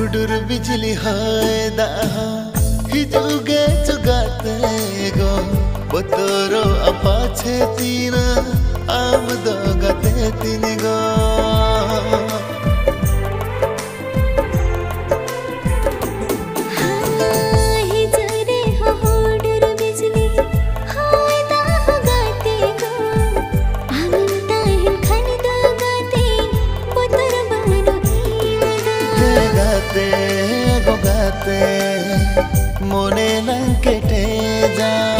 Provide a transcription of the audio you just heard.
हुडुर बिजली हाय दाहा हिजुगे चुगाते गो बतोरो अपाछे तीना आम दो गते तीन गो गाते मोने लंकेटे जा